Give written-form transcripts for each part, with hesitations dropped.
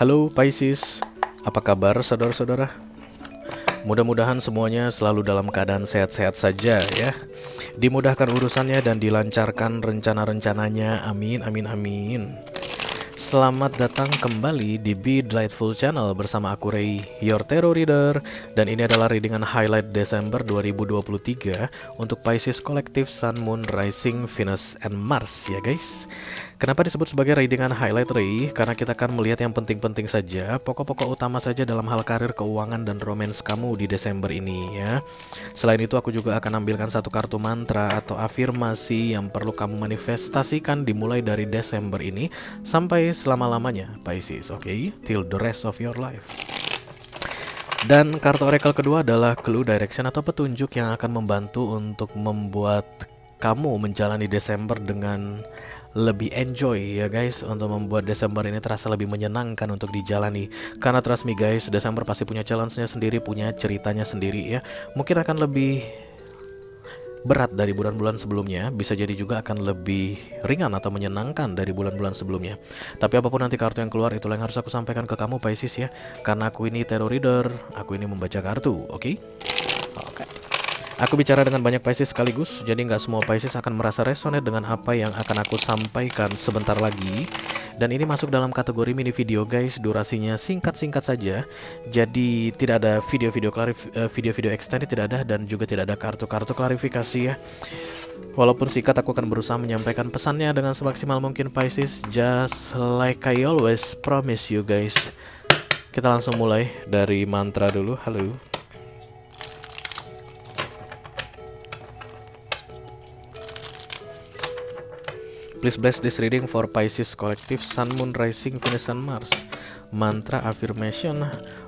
Halo Pisces, apa kabar saudara-saudara? Mudah-mudahan semuanya selalu dalam keadaan sehat-sehat saja ya. Dimudahkan urusannya dan dilancarkan rencana-rencananya. Amin, amin, amin. Selamat datang kembali di Be Delightful Channel bersama aku Ray, your tarot reader. Dan ini adalah readingan highlight Desember 2023 untuk Pisces Collective Sun, Moon, Rising, Venus, and Mars ya guys. Kenapa disebut sebagai readingan highlight Ray? Karena kita akan melihat yang penting-penting saja, pokok-pokok utama saja dalam hal karir, keuangan, dan romance kamu di Desember ini ya. Selain itu aku juga akan ambilkan satu kartu mantra atau afirmasi yang perlu kamu manifestasikan dimulai dari Desember ini sampai selama-lamanya Pisces, oke? Till the rest of your life. Dan kartu oracle kedua adalah clue direction atau petunjuk yang akan membantu untuk membuat kamu menjalani Desember dengan lebih enjoy ya guys, untuk membuat Desember ini terasa lebih menyenangkan untuk dijalani. Karena trust me guys, Desember pasti punya challenge-nya sendiri, punya ceritanya sendiri ya. Mungkin akan lebih berat dari bulan-bulan sebelumnya, bisa jadi juga akan lebih ringan atau menyenangkan dari bulan-bulan sebelumnya. Tapi apapun nanti kartu yang keluar, itulah yang harus aku sampaikan ke kamu Pisces ya. Karena aku ini tarot reader, aku ini membaca kartu, oke? Oke. Aku bicara dengan banyak Pisces sekaligus, jadi nggak semua Pisces akan merasa resonate dengan apa yang akan aku sampaikan sebentar lagi. Dan ini masuk dalam kategori mini video guys, durasinya singkat-singkat saja. Jadi tidak ada video-video extended, tidak ada, dan juga tidak ada kartu-kartu klarifikasi ya. Walaupun singkat, aku akan berusaha menyampaikan pesannya dengan semaksimal mungkin Pisces, just like I always promise you guys. Kita langsung mulai dari mantra dulu. Halo. Please bless this reading for Pisces Collective Sun, Moon, Rising, Venus, and Mars. Mantra affirmation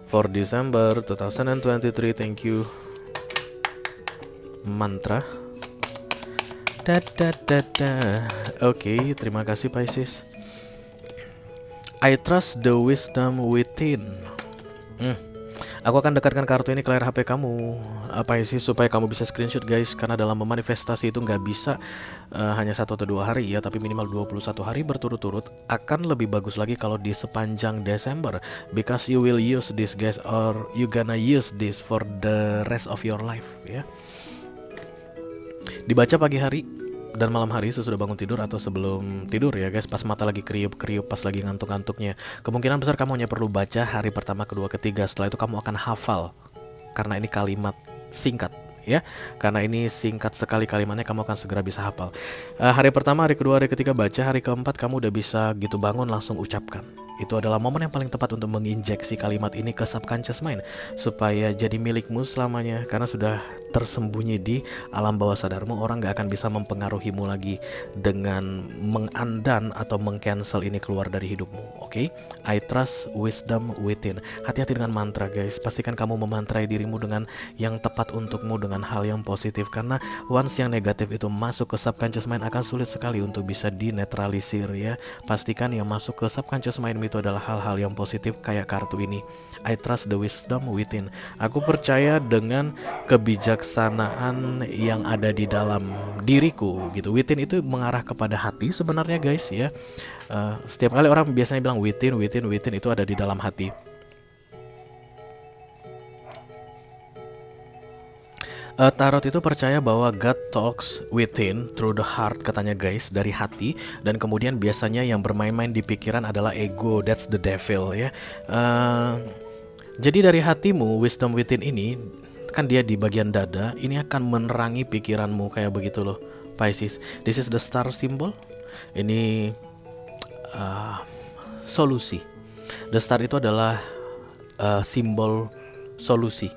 for December 2023. Thank you. Mantra. Oke, terima kasih Pisces. I trust the wisdom within. Aku akan dekatkan kartu ini ke layar HP kamu Pisces, supaya kamu bisa screenshot guys. Karena dalam memanifestasi itu nggak bisa hanya 1 atau 2 hari ya, tapi minimal 21 hari berturut-turut. Akan lebih bagus lagi kalau di sepanjang Desember, because you will use this guys, or you gonna use this for the rest of your life ya. Dibaca pagi hari dan malam hari sesudah bangun tidur atau sebelum tidur ya guys, pas mata lagi kriup-kriup, pas lagi ngantuk-ngantuknya. Kemungkinan besar kamu hanya perlu baca hari pertama, kedua, ketiga. Setelah itu kamu akan hafal, karena ini kalimat singkat ya. Karena ini singkat sekali kalimatnya, kamu akan segera bisa hafal. Hari pertama, hari kedua, hari ketiga baca, hari keempat kamu udah bisa gitu bangun langsung ucapkan. Itu adalah momen yang paling tepat untuk menginjeksi kalimat ini ke subconscious mind, supaya jadi milikmu selamanya, karena sudah tersembunyi di alam bawah sadarmu. Orang gak akan bisa mempengaruhimu lagi dengan mengandan atau mengcancel ini keluar dari hidupmu. Oke? I trust wisdom within. Hati-hati dengan mantra guys. Pastikan kamu memantrai dirimu dengan yang tepat untukmu, dengan hal yang positif. Karena once yang negatif itu masuk ke subconscious mind, akan sulit sekali untuk bisa dinetralisir ya. Pastikan yang masuk ke subconscious mind itu adalah hal-hal yang positif kayak kartu ini. I trust the wisdom within. Aku percaya dengan kebijaksanaan yang ada di dalam diriku gitu. Within itu mengarah kepada hati sebenarnya guys ya. Setiap kali orang biasanya bilang within itu ada di dalam hati. Tarot itu percaya bahwa God talks within through the heart, katanya guys, dari hati. Dan kemudian biasanya yang bermain-main di pikiran adalah ego, that's the devil ya. Jadi dari hatimu, wisdom within ini kan dia di bagian dada, ini akan menerangi pikiranmu kayak begitu loh Pisces. This is the star symbol. Ini solusi. The star itu adalah simbol solusi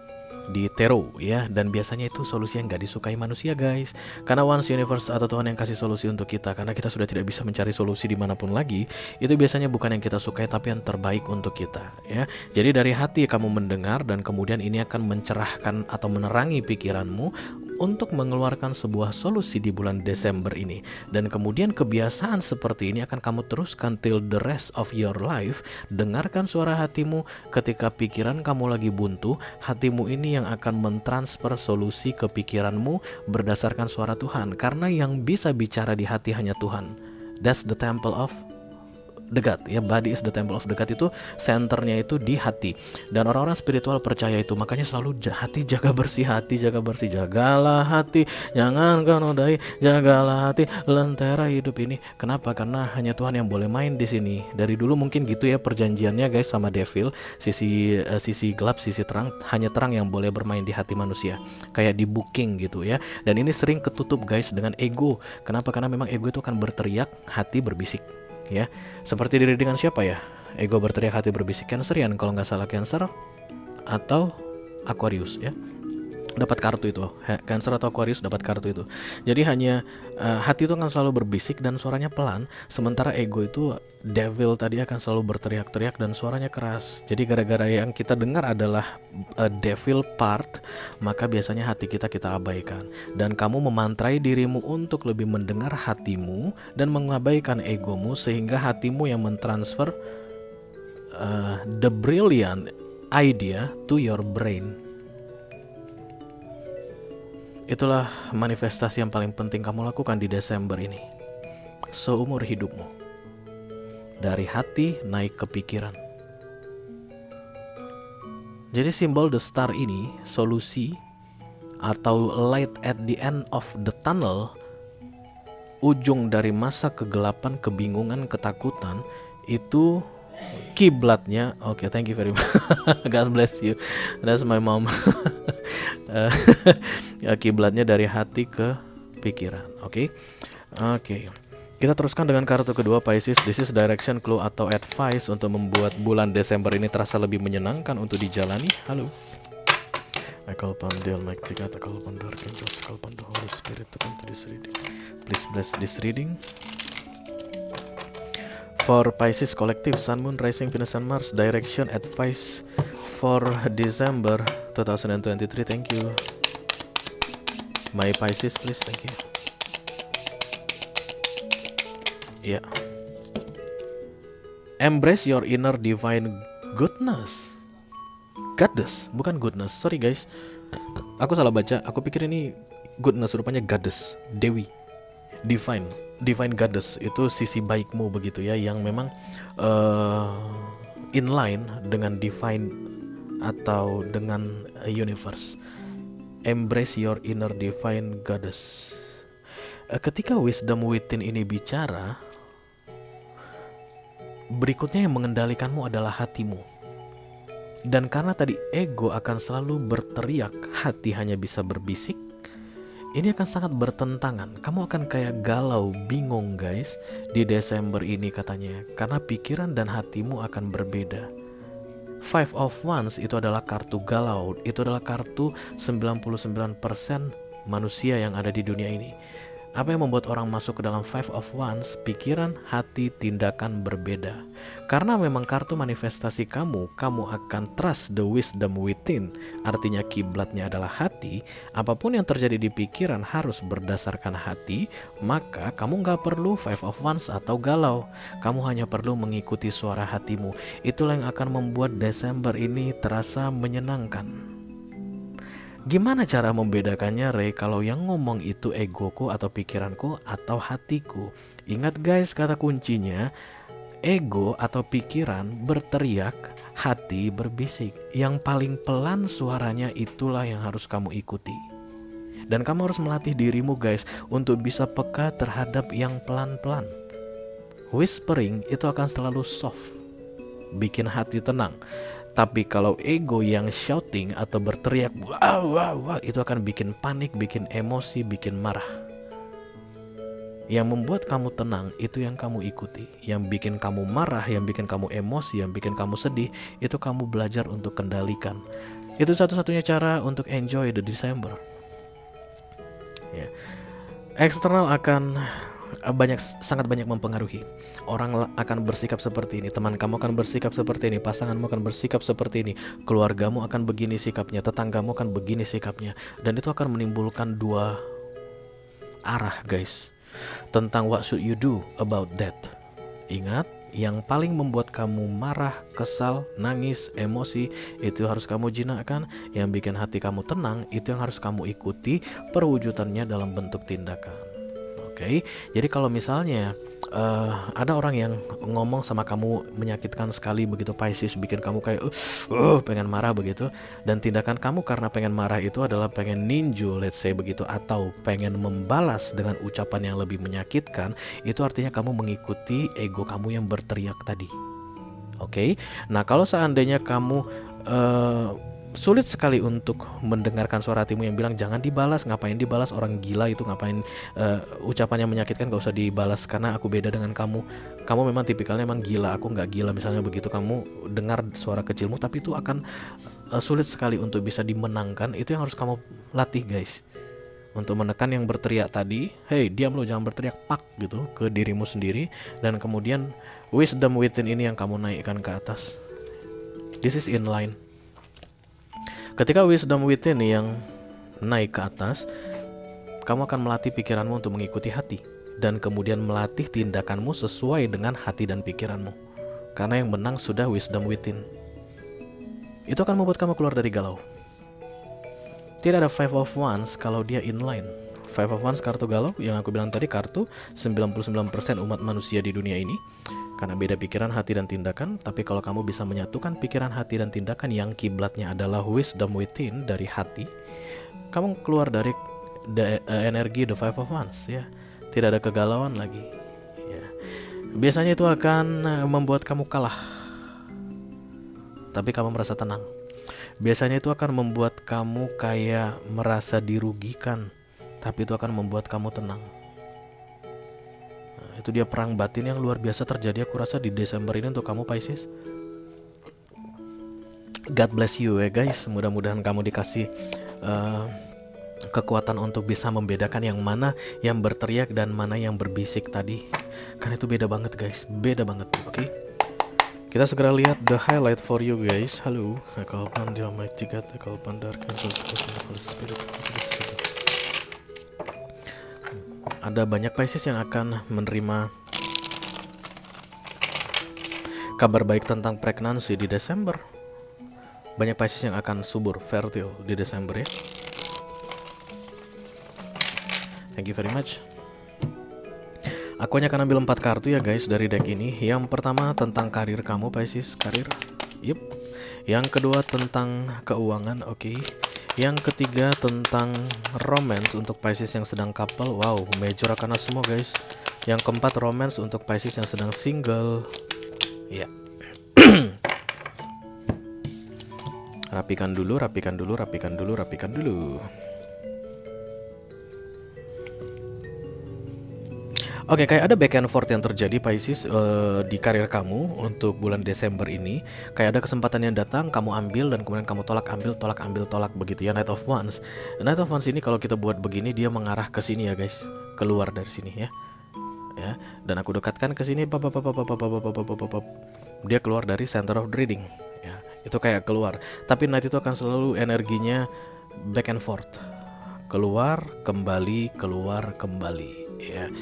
di tarot ya, dan biasanya itu solusi yang gak disukai manusia guys. Karena once universe atau Tuhan yang kasih solusi untuk kita, karena kita sudah tidak bisa mencari solusi dimanapun lagi, itu biasanya bukan yang kita sukai tapi yang terbaik untuk kita ya. Jadi dari hati kamu mendengar, dan kemudian ini akan mencerahkan atau menerangi pikiranmu untuk mengeluarkan sebuah solusi di bulan Desember ini. Dan kemudian kebiasaan seperti ini akan kamu teruskan till the rest of your life. Dengarkan suara hatimu ketika pikiran kamu lagi buntu. Hatimu ini yang akan mentransfer solusi ke pikiranmu berdasarkan suara Tuhan. Karena yang bisa bicara di hati hanya Tuhan. That's the temple of the God ya. Body is the temple of the God, itu senternya itu di hati. Dan orang-orang spiritual percaya itu, makanya selalu hati jaga bersih, jagalah hati, jangan kau nodai, jagalah hati, lentera hidup ini. Kenapa? Karena hanya Tuhan yang boleh main di sini. Dari dulu mungkin gitu ya perjanjiannya guys sama devil, sisi gelap, sisi terang, hanya terang yang boleh bermain di hati manusia, kayak di booking gitu ya. Dan ini sering ketutup guys dengan ego. Kenapa? Karena memang ego itu akan berteriak, hati berbisik ya. Seperti diri dengan siapa ya? Ego berteriak, hati berbisik. Cancerian kalau nggak salah, Cancer atau Aquarius ya, dapat kartu itu. Cancer atau Aquarius dapat kartu itu. Jadi hanya hati itu akan selalu berbisik dan suaranya pelan, sementara ego itu, devil tadi, akan selalu berteriak-teriak dan suaranya keras. Jadi gara-gara yang kita dengar adalah devil part, maka biasanya hati kita abaikan. Dan kamu memantrai dirimu untuk lebih mendengar hatimu dan mengabaikan egomu, sehingga hatimu yang mentransfer the brilliant idea to your brain. Itulah manifestasi yang paling penting kamu lakukan di Desember ini, seumur hidupmu. Dari hati naik ke pikiran. Jadi simbol the star ini, solusi atau light at the end of the tunnel, ujung dari masa kegelapan, kebingungan, ketakutan, itu kiblatnya. Oke, thank you very much. God bless you. That's my mom. Kiblatnya dari hati ke pikiran. Oke. Kita teruskan dengan kartu kedua, Pisces. This is direction, clue atau advice untuk membuat bulan Desember ini terasa lebih menyenangkan untuk dijalani. Halo. I call upon the Almighty God, I call upon the Archangels, I call upon the Holy Spirit to come to this reading. Please bless this reading. For Pisces Collective, Sun, Moon, Rising, Venus, and Mars, direction, advice for December 2023. Thank you. My Pisces, please. Thank you. Yeah. Embrace your inner divine goodness. Goddess, bukan goodness. Sorry guys, aku salah baca. Aku pikir ini goodness, rupanya goddess, dewi. Divine goddess itu sisi baikmu begitu ya, yang memang inline dengan divine atau dengan universe. Embrace your inner divine goddess. Ketika wisdom within ini bicara, berikutnya yang mengendalikanmu adalah hatimu. Dan karena tadi ego akan selalu berteriak, hati hanya bisa berbisik, ini akan sangat bertentangan. Kamu akan kayak galau, bingung guys di Desember ini katanya, karena pikiran dan hatimu akan berbeda. Five of Wands itu adalah kartu galau. Itu adalah kartu 99% manusia yang ada di dunia ini. Apa yang membuat orang masuk ke dalam Five of Wands? Pikiran, hati, tindakan berbeda. Karena memang kartu manifestasi kamu akan trust the wisdom within. Artinya kiblatnya adalah hati. Apapun yang terjadi di pikiran harus berdasarkan hati. Maka kamu gak perlu Five of Wands atau galau. Kamu hanya perlu mengikuti suara hatimu. Itulah yang akan membuat Desember ini terasa menyenangkan. Gimana cara membedakannya, Ray? Kalau yang ngomong itu egoku atau pikiranku atau hatiku? Ingat guys, kata kuncinya, ego atau pikiran berteriak, hati berbisik. Yang paling pelan suaranya itulah yang harus kamu ikuti. Dan kamu harus melatih dirimu guys untuk bisa peka terhadap yang pelan-pelan. Whispering itu akan selalu soft, bikin hati tenang. Tapi kalau ego yang shouting atau berteriak, wah, itu akan bikin panik, bikin emosi, bikin marah. Yang membuat kamu tenang, itu yang kamu ikuti. Yang bikin kamu marah, yang bikin kamu emosi, yang bikin kamu sedih, itu kamu belajar untuk kendalikan. Itu satu-satunya cara untuk enjoy the December. Ya. Eksternal akan sangat banyak mempengaruhi. Orang akan bersikap seperti ini, teman kamu akan bersikap seperti ini, pasanganmu akan bersikap seperti ini, keluargamu akan begini sikapnya, tetanggamu akan begini sikapnya. Dan itu akan menimbulkan dua arah guys, tentang what should you do about that. Ingat, yang paling membuat kamu marah, kesal, nangis, emosi, itu harus kamu jinakkan. Yang bikin hati kamu tenang, itu yang harus kamu ikuti perwujudannya dalam bentuk tindakan. Oke, jadi kalau misalnya ada orang yang ngomong sama kamu menyakitkan sekali begitu Pisces, bikin kamu kayak pengen marah begitu, dan tindakan kamu karena pengen marah itu adalah pengen ninju, let's say begitu, atau pengen membalas dengan ucapan yang lebih menyakitkan. Itu artinya kamu mengikuti ego kamu yang berteriak tadi. Oke. Nah, kalau seandainya kamu sulit sekali untuk mendengarkan suara hatimu yang bilang jangan dibalas, ngapain dibalas, orang gila itu ngapain, ucapan yang menyakitkan gak usah dibalas karena aku beda dengan kamu memang tipikalnya emang gila, aku nggak gila misalnya begitu, kamu dengar suara kecilmu, tapi itu akan sulit sekali untuk bisa dimenangkan. Itu yang harus kamu latih guys, untuk menekan yang berteriak tadi, hey diam lo, jangan berteriak, pak gitu ke dirimu sendiri, dan kemudian wisdom within ini yang kamu naikkan ke atas. This is in line. Ketika wisdom within yang naik ke atas, kamu akan melatih pikiranmu untuk mengikuti hati, dan kemudian melatih tindakanmu sesuai dengan hati dan pikiranmu. Karena yang menang sudah wisdom within. Itu akan membuat kamu keluar dari galau. Tidak ada Five of Wands kalau dia inline. Five of Wands kartu galau, yang aku bilang tadi, kartu 99% umat manusia di dunia ini. Karena beda pikiran, hati, dan tindakan. Tapi kalau kamu bisa menyatukan pikiran, hati, dan tindakan yang kiblatnya adalah wisdom within dari hati, kamu keluar dari energi the Five of Wands ya. Tidak ada kegalauan lagi ya. Biasanya itu akan membuat kamu kalah, tapi kamu merasa tenang. Biasanya itu akan membuat kamu kayak merasa dirugikan, tapi itu akan membuat kamu tenang. Nah, itu dia perang batin yang luar biasa terjadi aku rasa di Desember ini untuk kamu Pisces. God bless you ya guys. Mudah-mudahan kamu dikasih kekuatan untuk bisa membedakan yang mana yang berteriak dan mana yang berbisik tadi. Karena itu beda banget guys, beda banget. Oke. Kita segera lihat the highlight for you guys. Halo, Kalpan dia Mighty God, Kalpan Dark Angels, Spirit. Ada banyak Pisces yang akan menerima kabar baik tentang pregnancy di Desember. Banyak Pisces yang akan subur, fertile di Desember ya. Thank you very much. Aku hanya akan ambil 4 kartu ya guys dari deck ini. Yang pertama tentang karir kamu Pisces, karir. Yup. Yang kedua tentang keuangan, oke. Yang ketiga tentang romance untuk Pisces yang sedang couple. Wow, major arcana semua guys. Yang keempat romance untuk Pisces yang sedang single. Ya. Rapikan dulu. Oke, kayak ada back and forth yang terjadi Pisces di karir kamu untuk bulan Desember ini. Kayak ada kesempatan yang datang, kamu ambil dan kemudian kamu tolak begitu ya. Knight of Wands. Knight of Wands ini kalau kita buat begini dia mengarah ke sini ya guys, keluar dari sini ya. Ya, dan aku dekatkan ke sini, dia keluar dari center of the reading. Ya, itu kayak keluar. Tapi Knight itu akan selalu energinya back and forth, keluar kembali. Ya.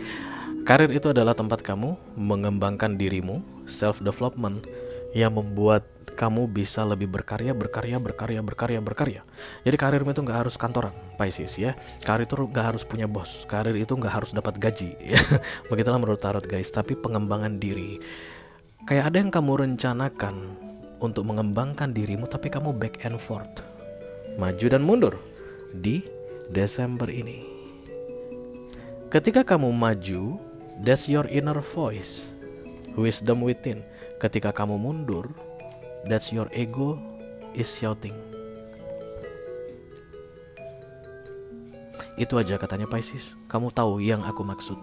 Karir itu adalah tempat kamu mengembangkan dirimu, self development, yang membuat kamu bisa lebih berkarya. Jadi karirmu itu nggak harus kantoran, Pisces ya. Karir itu nggak harus punya bos. Karir itu nggak harus dapat gaji. Ya. Begitulah menurut tarot guys. Tapi pengembangan diri, kayak ada yang kamu rencanakan untuk mengembangkan dirimu, tapi kamu back and forth, maju dan mundur di Desember ini. Ketika kamu maju, that's your inner voice, wisdom within. Ketika kamu mundur, that's your ego is shouting. Itu aja katanya Pisces. Kamu tahu yang aku maksud.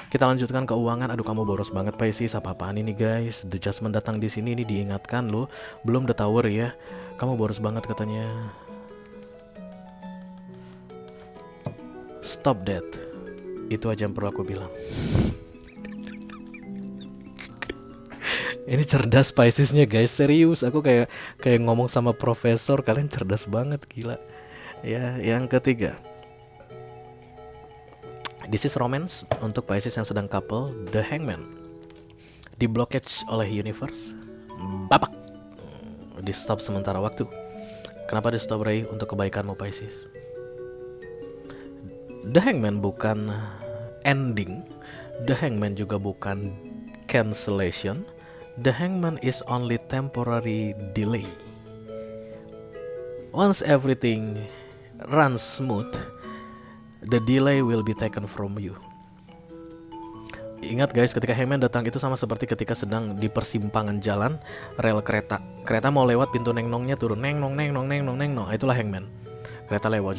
Kita lanjutkan keuangan. Aduh, kamu boros banget Pisces. Apa-apaan ini guys? The Judgment datang di sini, ini diingatkan lo. Belum The Tower ya. Kamu boros banget katanya. Stop that. Itu aja yang perlu aku bilang. Ini cerdas Piscesnya guys, serius. Aku kayak ngomong sama profesor. Kalian cerdas banget, gila. Ya, yang ketiga, this is romance untuk Pisces yang sedang couple. The Hangman di blockage oleh universe. Bapak di stop sementara waktu. Kenapa di stop Ray? Untuk kebaikanmu Pisces. The Hangman bukan ending. The Hangman juga bukan cancellation. The Hangman is only temporary delay. Once everything runs smooth, the delay will be taken from you. Ingat guys, ketika Hangman datang itu sama seperti ketika sedang di persimpangan jalan rel kereta. Kereta mau lewat, pintu neng-nongnya turun, neng-nong, neng-nong, neng-nong, neng-nong. Itulah Hangman. Kereta lewat,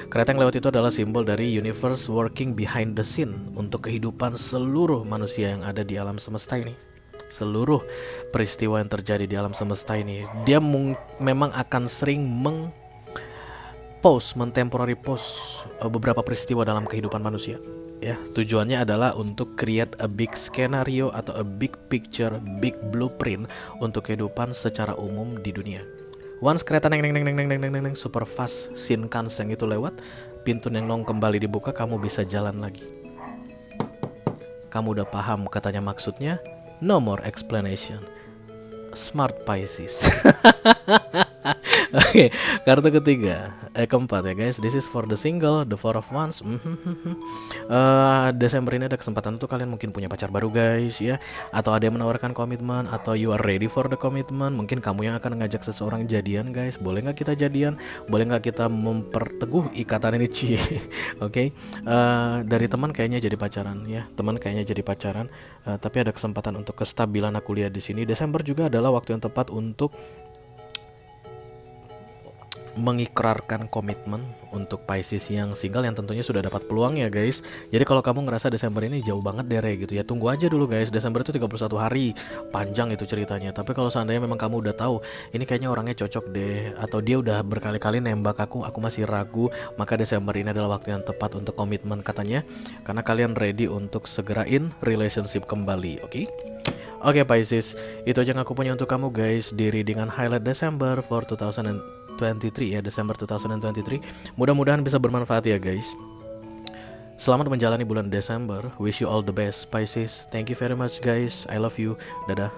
kereta yang lewat itu adalah simbol dari universe working behind the scene untuk kehidupan seluruh manusia yang ada di alam semesta ini. Seluruh peristiwa yang terjadi di alam semesta ini, dia memang akan sering mentemporary pause beberapa peristiwa dalam kehidupan manusia. Ya, tujuannya adalah untuk create a big scenario atau a big picture, big blueprint untuk kehidupan secara umum di dunia. Once kereta neng super fast Shinkansen itu lewat, pintu neng-nong kembali dibuka, kamu bisa jalan lagi. Kamu udah paham katanya maksudnya? No more explanation. Smart Pisces. Oke, kartu keempat ya guys. This is for the single, the four of wands. Desember ini ada kesempatan tuh kalian mungkin punya pacar baru guys ya, atau ada yang menawarkan komitmen, atau you are ready for the commitment. Mungkin kamu yang akan ngajak seseorang jadian guys. Boleh nggak kita jadian? Boleh nggak kita memperteguh ikatan ini Ci? Oke. Dari teman kayaknya jadi pacaran ya. Teman kayaknya jadi pacaran, tapi ada kesempatan untuk kestabilan aku lihat di sini. Desember juga adalah waktu yang tepat untuk mengikrarkan komitmen untuk Pisces yang single yang tentunya sudah dapat peluang ya guys. Jadi kalau kamu ngerasa Desember ini jauh banget dere gitu ya, tunggu aja dulu guys. Desember itu 31 hari, panjang itu ceritanya. Tapi kalau seandainya memang kamu udah tahu ini kayaknya orangnya cocok deh, atau dia udah berkali-kali nembak aku masih ragu, maka Desember ini adalah waktu yang tepat untuk komitmen katanya, karena kalian ready untuk segerain relationship kembali. Oke Pisces, itu aja yang aku punya untuk kamu guys di readingan highlight Desember for 2023 ya, Desember 2023. Mudah-mudahan bisa bermanfaat ya guys. Selamat menjalani bulan Desember. Wish you all the best Pisces. Thank you very much guys. I love you. Dadah.